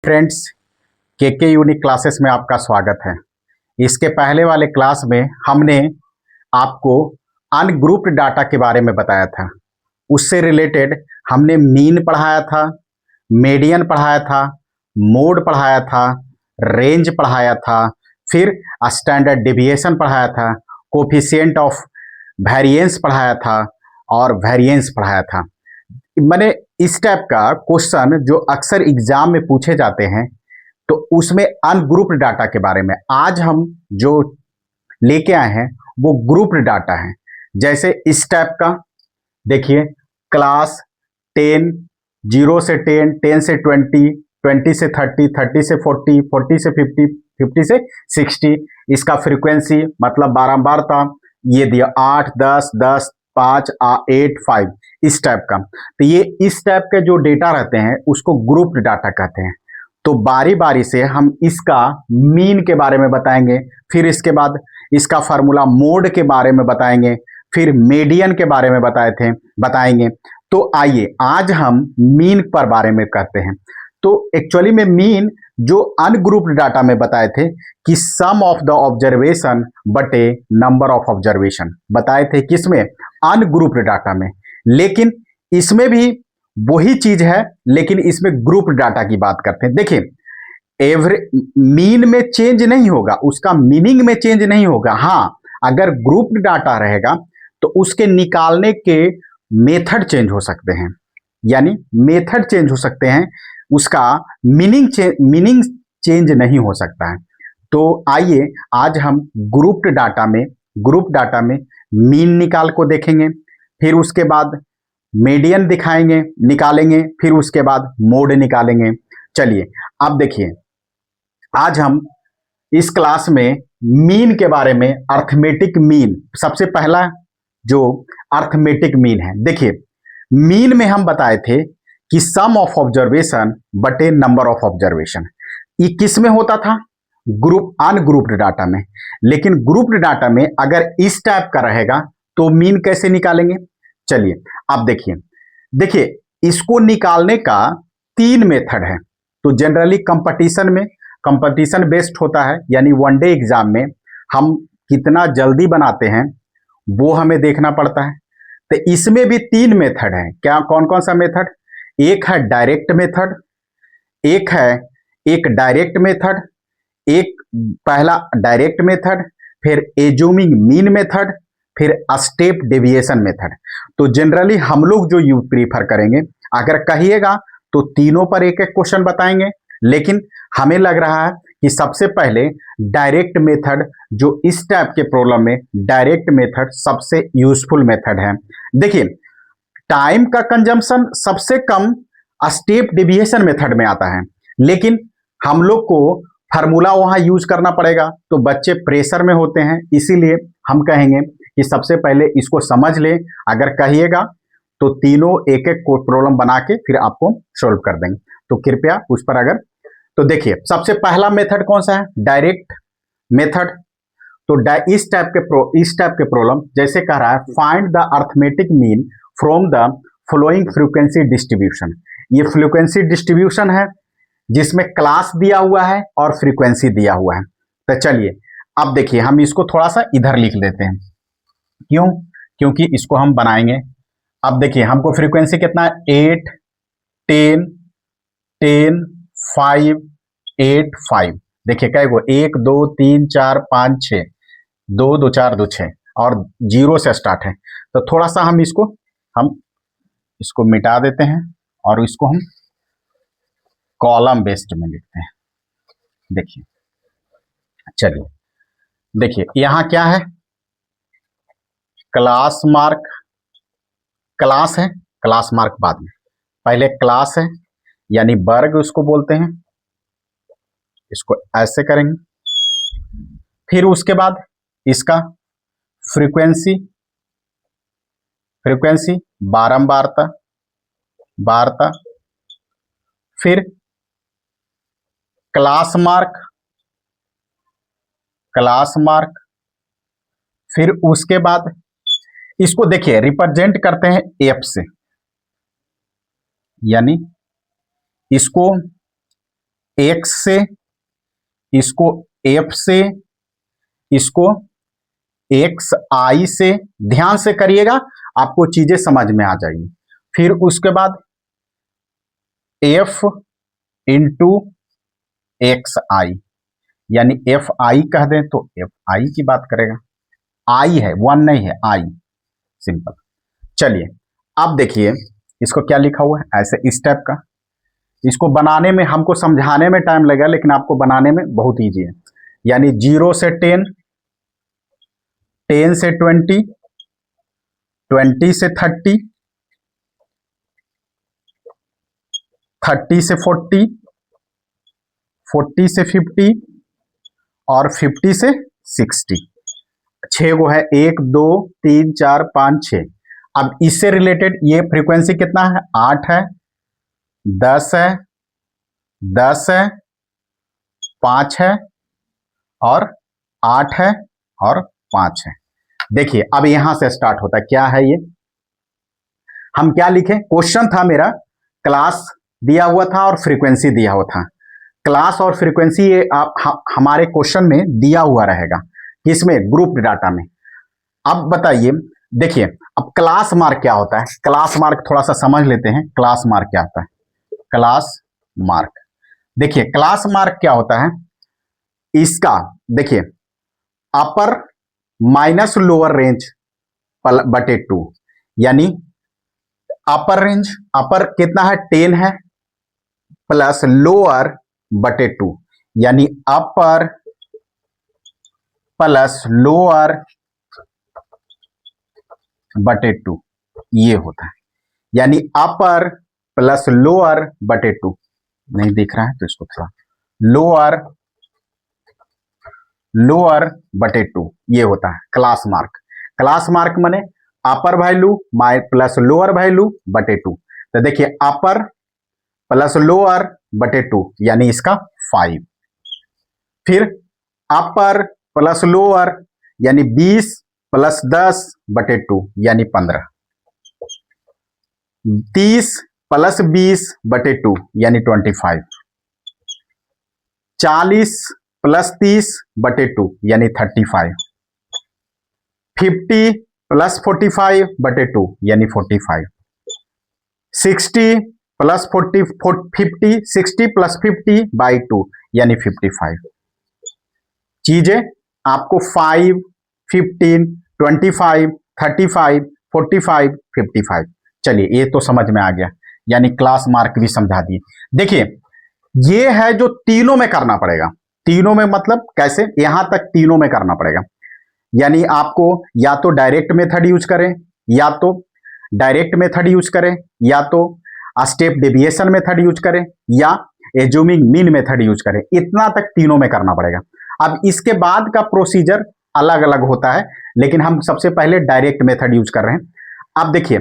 Friends, के unique classes में आपका स्वागत है। इसके पहले वाले क्लास में हमने आपको अनग्रुप्ड डाटा के बारे में बताया था। उससे रिलेटेड हमने मीन पढ़ाया था, मीडियन पढ़ाया था, मोड पढ़ाया था, रेंज पढ़ाया था, फिर स्टैंडर्ड डिविएशन पढ़ाया था, कोफिशिएंट ऑफ वेरिएंस पढ़ाया था और वेरिएंस पढ़ाया था। मैंने इस टाइप का क्वेश्चन जो अक्सर एग्जाम में पूछे जाते हैं, तो उसमें अनग्रुप्ड डाटा के बारे में आज हम जो लेके आए हैं वो ग्रुप्ड डाटा है। जैसे इस टाइप का देखिए, क्लास 10, 0 से 10, 10 से 20, 20 से 30, 30 से 40, 40 से 50, 50 से 60। इसका फ्रीक्वेंसी मतलब बारंबारता ये दिया 8, 10, 10, 5, 8, 5, इस टाइप का। तो ये इस टाइप के जो डेटा रहते हैं उसको ग्रुप्ड डाटा कहते हैं। तो बारी बारी से हम इसका मीन के बारे में बताएंगे, फिर इसके बाद इसका फार्मूला मोड के बारे में बताएंगे, फिर मीडियन के बारे में बताएंगे। तो आइए आज हम मीन पर बारे में करते हैं। तो एक्चुअली में मीन जो अनग्रुप्ड डाटा में बताए थे कि सम ऑफ द ऑब्जर्वेशन बटे नंबर ऑफ ऑब्जर्वेशन बताए थे, किसमें? अनग्रुप्ड डाटा में। लेकिन इसमें भी वही चीज है, लेकिन इसमें ग्रुप डाटा की बात करते हैं। देखिए, मीन में चेंज नहीं होगा, उसका मीनिंग में चेंज नहीं होगा। हाँ, अगर ग्रुप डाटा रहेगा तो उसके निकालने के मेथड चेंज हो सकते हैं, यानी मेथड चेंज हो सकते हैं, उसका मीनिंग चेंज नहीं हो सकता है। तो आइए आज हम ग्रुप डाटा में मीन निकाल को देखेंगे, फिर उसके बाद मीडियन निकालेंगे, फिर उसके बाद मोड निकालेंगे। चलिए अब देखिए, आज हम इस क्लास में मीन के बारे में, अर्थमेटिक मीन, सबसे पहला जो अर्थमेटिक मीन है। देखिए, मीन में हम बताए थे कि सम ऑफ ऑब्जर्वेशन बटे नंबर ऑफ ऑब्जर्वेशन। ये किस में होता था? अनग्रुप्ड डाटा में। लेकिन ग्रुप्ड डाटा में अगर इस टाइप का रहेगा तो मीन कैसे निकालेंगे? चलिए अब देखिए इसको निकालने का 3 मेथड है। तो जनरली कंपटीशन बेस्ड होता है, यानी वनडे एग्जाम में हम कितना जल्दी बनाते हैं वो हमें देखना पड़ता है। तो इसमें भी 3 मेथड है। क्या, कौन कौन सा मेथड? एक है डायरेक्ट मेथड, एक डायरेक्ट मेथड, एक पहला डायरेक्ट मेथड, फिर एज्यूमिंग मीन मेथड, फिर स्टेप डेविएशन मेथड। तो जनरली हम लोग जो यू प्रीफर करेंगे, अगर कहिएगा तो तीनों पर एक एक क्वेश्चन बताएंगे, लेकिन हमें लग रहा है कि सबसे पहले डायरेक्ट मेथड, जो इस टाइप के प्रॉब्लम में डायरेक्ट मेथड सबसे यूजफुल मेथड है। देखिए, टाइम का कंजम्पशन सबसे कम स्टेप डेविएशन मेथड में आता है, लेकिन हम लोग को फार्मूला वहां यूज करना पड़ेगा, तो बच्चे प्रेशर में होते हैं, इसीलिए हम कहेंगे कि सबसे पहले इसको समझ ले। अगर कहिएगा तो तीनों एक एक प्रॉब्लम बना के फिर आपको सॉल्व कर देंगे, तो कृपया उस पर अगर, तो देखिए सबसे पहला मेथड कौन सा है? Direct method. तो इस टाइप के प्रॉब्लम जैसे कह रहा है, find the arithmetic mean from the following frequency distribution. ये फ्रीक्वेंसी डिस्ट्रीब्यूशन है जिसमें क्लास दिया हुआ है और फ्रीक्वेंसी दिया हुआ है। तो चलिए अब देखिए, हम इसको थोड़ा सा इधर लिख लेते हैं। क्यों? क्योंकि इसको हम बनाएंगे। अब देखिए, हमको फ्रीक्वेंसी कितना है? 8, 10, 10, 5, 8, 5। देखिए कै गो, 1, 2, 3, 4, 5, 6, 2, 2, 4, 2, 6 और 0 से स्टार्ट है। तो थोड़ा सा हम इसको मिटा देते हैं और इसको हम कॉलम बेस्ड में लिखते हैं। देखिए, चलिए देखिए यहां क्या है? क्लास मार्क, क्लास है, क्लास मार्क बाद में, पहले क्लास है यानी वर्ग उसको बोलते हैं, इसको ऐसे करेंगे। फिर उसके बाद इसका फ्रीक्वेंसी बारंबारता, फिर क्लास मार्क, फिर उसके बाद इसको देखिए रिप्रेजेंट करते हैं एफ से, यानी इसको एक्स से, इसको एफ से, इसको एक्स आई से। ध्यान से करिएगा, आपको चीजें समझ में आ जाएगी। फिर उसके बाद एफ इंटू एक्स आई, यानी एफ आई कह दें तो एफ आई की बात करेगा। आई है, वन नहीं है, आई, सिंपल। चलिए अब देखिए इसको क्या लिखा हुआ है, ऐसे इस टाइप का। इसको बनाने में हमको समझाने में टाइम लगेगा, लेकिन आपको बनाने में बहुत ईजी है। यानी 0 से 10, 10 से 20, 20 से 30, 30 से 40, 40 से 50 और 50 से 60। 6 गो है, 1 2 3 4 5 6। अब इससे रिलेटेड ये फ्रीक्वेंसी कितना है, 8 है, 10 है, 10 है, 5 है और 8 है और 5 है। देखिए अब यहां से स्टार्ट होता है, क्या है ये, हम क्या लिखें, क्वेश्चन था मेरा, क्लास दिया हुआ था और फ्रीक्वेंसी दिया हुआ था। क्लास और फ्रीक्वेंसी ये हमारे क्वेश्चन में दिया हुआ रहेगा, किसमें, ग्रुप डाटा में। अब बताइए, देखिए अब क्लास मार्क क्या होता है, क्लास मार्क थोड़ा सा समझ लेते हैं, क्लास मार्क क्या होता है। क्लास मार्क, देखिए क्लास मार्क क्या होता है, इसका देखिए अपर माइनस लोअर रेंज बटे 2, यानी अपर रेंज, अपर कितना है 10 है, प्लस लोअर बटे 2, यानी अपर प्लस लोअर बटे 2, ये होता है। यानी अपर प्लस लोअर बटे 2, नहीं दिख रहा है तो इसको थोड़ा, लोअर लोअर बटे 2, ये होता है क्लास मार्क। क्लास मार्क माने अपर वैल्यू प्लस लोअर वैल्यू बटे 2। तो देखिए अपर प्लस लोअर बटे 2 यानी इसका 5। फिर अपर प्लस लोअर यानी 20 प्लस 10 बटे 2 यानी 15। 30 प्लस 20 बटे 2 यानी 25। 40 प्लस 30 बटे 2 यानी 35। 50 प्लस 45 बटे 2 यानी 45। 60 प्लस 50 60 प्लस 50 बाई 2 यानी 55। चीजें आपको 5, 15, 25, 35, 45, 55। चलिए ये तो समझ में आ गया, यानी क्लास मार्क भी समझा दिए। देखिए ये है जो तीनों में करना पड़ेगा, तीनों में मतलब कैसे, यहां तक तीनों में करना पड़ेगा। यानी आपको या तो डायरेक्ट मेथड यूज करें, या तो डायरेक्ट मेथड यूज करें, या तो स्टेप डेविएशन मेथड यूज करें, या एज्यूमिंग मीन मेथड यूज करें, इतना तक तीनों में करना पड़ेगा। अब इसके बाद का प्रोसीजर अलग अलग होता है, लेकिन हम सबसे पहले डायरेक्ट मेथड यूज कर रहे हैं। अब देखिए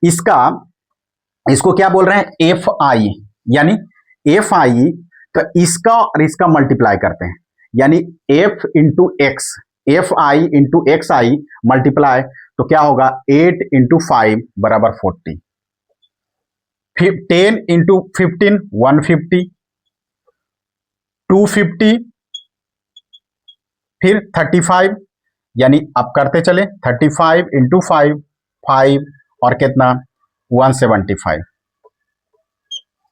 इसको क्या बोल रहे हैं, एफ आई, यानी एफ आई, तो इसका और इसका मल्टीप्लाई करते हैं, यानी F into x, F I into X I multiply, तो क्या होगा 8 इंटू 5 बराबर 40। 10 इंटू 15 150, 250, फिर 35, यानी अब करते चले 35 इंटू 5 5 और कितना 175।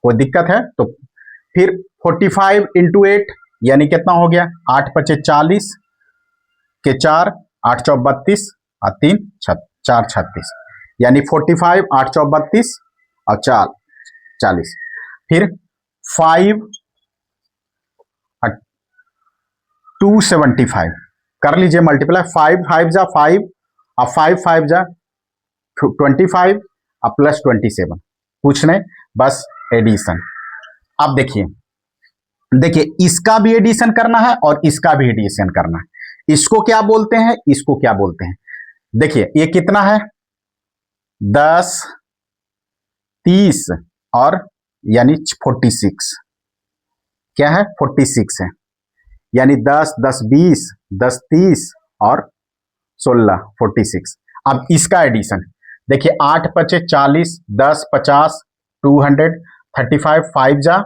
कोई दिक्कत है तो फिर 45 इंटू 8 यानी कितना हो गया, 8 पचे 40 के 4, 8 चौ 32 और 3 4 36, यानी 45 8 चौ 32 और 4 40। फिर 5 275 कर लीजिए मल्टीप्लाई, 5 5 जा 5 और 5 5 जा 25 और प्लस 27, कुछ नहीं बस एडिशन। अब देखिए इसका भी एडिशन करना है और इसका भी एडिशन करना है। इसको क्या बोलते हैं, इसको क्या बोलते हैं, देखिए ये कितना है 10 30 और यानी 46, क्या है 46 है, यानी 10 10 20 10 30 और 16 46। अब इसका एडिशन देखिए 8 पचे 40 10 50 200 35 5 जा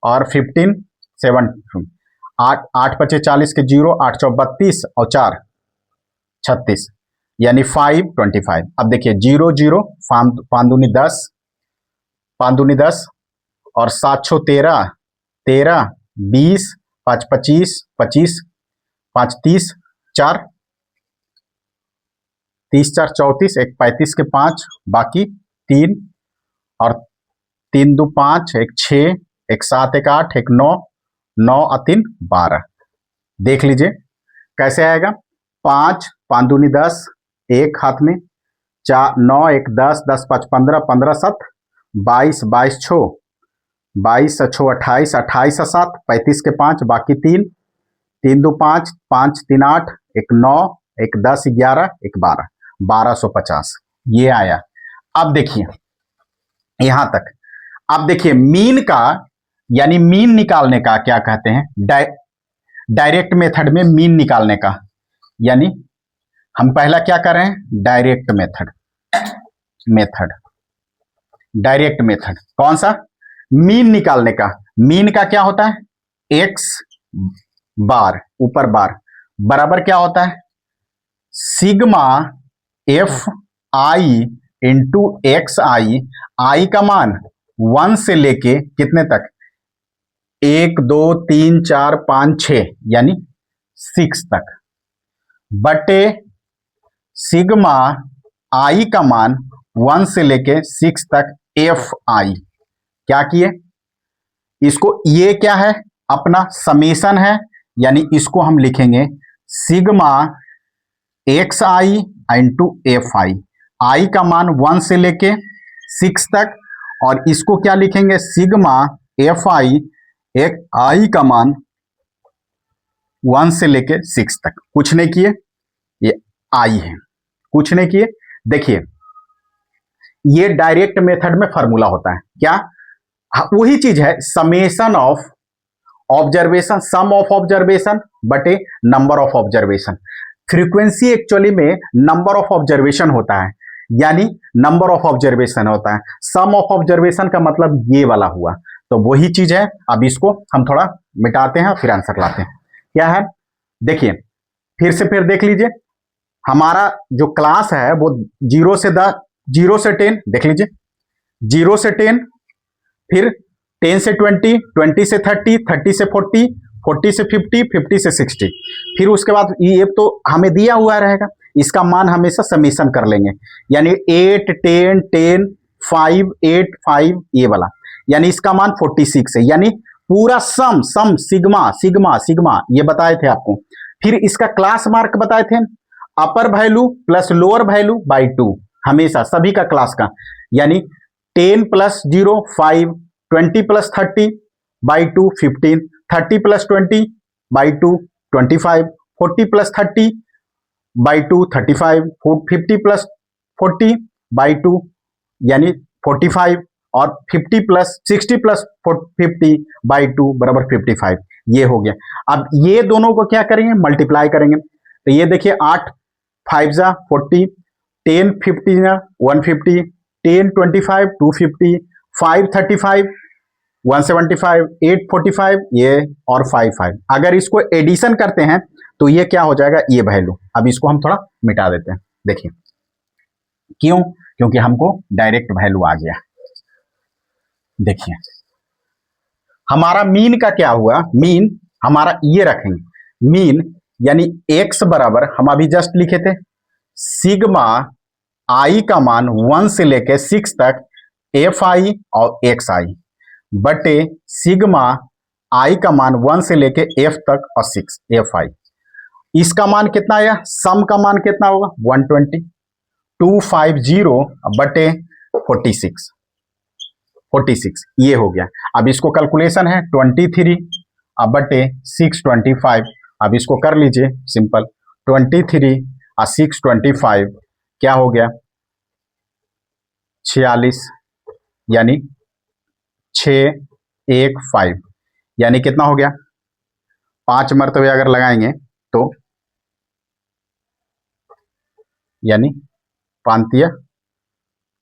और 15 7, 8 8 पचे 40 के 0, 8 चौ 32 और 4 36, यानी 5 25। अब देखिए 0 0 5 दूनी 10, 5 दूनी 10 और 7 छो 13 13, 20, 5 25 25, 5 30, 4 30 4 34, एक 35 के 5, बाकी 3 और 3 दो 5, एक 6, एक 7 एक 8, एक 9, 9 और 3 12। देख लीजिए कैसे आएगा। 5 5 दूनी 10, एक हाथ में, 4 9 एक 10, 10 5 15, 15 7 22, 22 छो 22 छो 28, 28 7 35 के 5, बाकी 3, 3 दो 5, 5 3 8, एक 9, एक 10 11, एक 12, 1250 ये आया। अब देखिए यहां तक। अब देखिए मीन का, यानी मीन निकालने का क्या कहते हैं, डायरेक्ट मेथड में मीन निकालने का, यानी हम पहला क्या कर रहे हैं, डायरेक्ट मेथड कौन सा, मीन निकालने का। मीन का क्या होता है, एक्स बार ऊपर बार बराबर क्या होता है, sigma F I into X I. I का मान 1 से लेके कितने तक, 1 2 3 4 5 6 यानी 6 तक, बटे सिग्मा आई का मान 1 से लेके 6 तक एफ आई। क्या किए, इसको, ये क्या है, अपना समेशन है, यानी इसको हम लिखेंगे sigma X I into F I. I का मान 1 से लेके 6 तक, और इसको क्या लिखेंगे, सिग्मा एफ आई, एक आई का मान 1 से लेके 6 तक। कुछ नहीं किए, ये आई है, कुछ नहीं किए। देखिए ये डायरेक्ट मेथड में फॉर्मूला होता है क्या, वही चीज है, summation of observation, sum of observation बटे number of observation. Frequency actually में नंबर ऑफ ऑब्जर्वेशन होता है, यानी नंबर ऑफ ऑब्जर्वेशन होता है। सम ऑफ ऑब्जर्वेशन का मतलब ये वाला हुआ, तो वही चीज है। अब इसको हम थोड़ा मिटाते हैं फिर आंसर लाते हैं। क्या है, देखिए फिर देख लीजिए, हमारा जो क्लास है वो 0 से 10, 0 से 10 देख लीजिए, 0 से 10, फिर 10 से 20, 20 से 30, 30 से 40, 40 से 50, 50 से 60, फिर उसके बाद ये तो हमें दिया हुआ रहेगा, इसका मान हमेशा समेशन कर लेंगे, यानी 8 10 10 5 8 5 ये वाला, यानी इसका मान 46 है, यानी पूरा सम सिग्मा सिग्मा सिग्मा ये बताए थे आपको। फिर इसका क्लास मार्क बताए थे, अपर value plus lower value by 2, हमेशा सभी का क्लास का, यानी 10 plus 0 5, 20 plus 30 by 2 15, 30 plus 20 by 2 25, 40 plus 30 by 2 35, 50 plus 40 by 2 यानी 45, और 50 प्लस 60 प्लस 50 बाई 2 बराबर 55, ये हो गया। अब ये दोनों को क्या करेंगे, मल्टीप्लाई करेंगे, तो ये देखिए 8 5 जा 40, 10 50 जा 150, 10 25 250, 5 35 175, 8 45 ये, और 5 5। अगर इसको एडिशन करते हैं तो ये क्या हो जाएगा, ये वैल्यू। अब इसको हम थोड़ा मिटा देते हैं, देखिए क्यों, क्योंकि हमको डायरेक्ट वैल्यू आ गया। देखिए हमारा मीन का क्या हुआ, मीन हमारा ये रखेंगे, मीन यानी x बराबर हम अभी जस्ट लिखे थे, सिग्मा आई का मान 1 से लेके 6 तक एफ आई और एक्स आई, बटे सिग्मा आई का मान 1 से लेके एफ तक और 6 एफ आई। इसका मान कितना आया, सम का मान कितना होगा 120, 250 बटे 46, 46 ये हो गया। अब इसको कैलकुलेशन है 23 अब बटे 625, अब इसको कर लीजिए सिंपल, 23 और 625 क्या हो गया 46, यानी 615, यानी कितना हो गया, 5 मरतबे अगर लगाएंगे तो यानी 5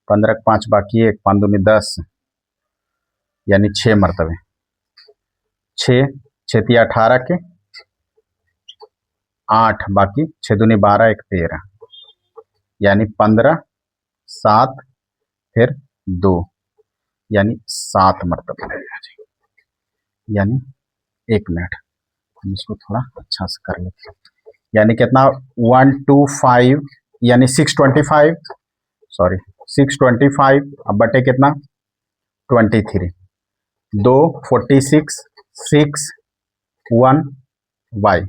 15 5 बाकी 1 5 दूनी 10, यानी 6 मरतबे, 6 6 18 के 8, बाकी 6 दूनी 12 1 13, यानी 15 7 फिर 2, यानी 7 मरतबा लगेगा जी। यानी 1 मिनट हम इसको थोड़ा अच्छा से कर लेते हैं। यानी कितना 125 यानी 625, सॉरी 625 अब बटे कितना 23, 2 46 6 1 y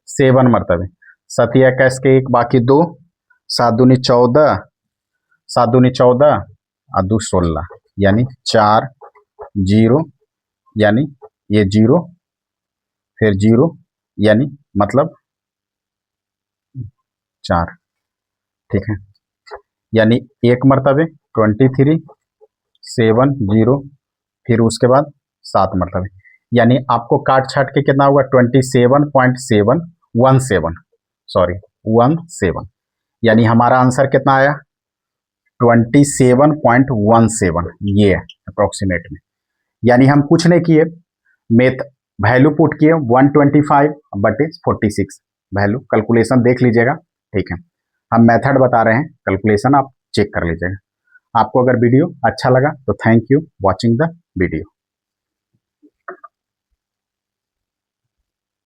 7 मरतबे, 7 21 के 1 बाकी 2, 7 दूनी 14, 7 दूनी 14 और 2 16, यानी 4 0, यानी ये 0 फिर 0, यानी मतलब 4, ठीक है। यानी 1 मरतबे 23 7 0, फिर उसके बाद 7 मरतबे, यानी आपको काट छाट के कितना होगा 27.717, सॉरी 17, यानी हमारा आंसर कितना आया 27.17, ये है अप्रोक्सीमेट में। यानी हम कुछ नहीं किए, मेथ वैल्यू पुट किए 125 बटे 46, वैल्यू कैलकुलेशन देख लीजिएगा, ठीक है। हम मेथड बता रहे हैं, कैलकुलेशन आप चेक कर लीजिएगा। आपको अगर वीडियो अच्छा लगा तो thank you watching the video.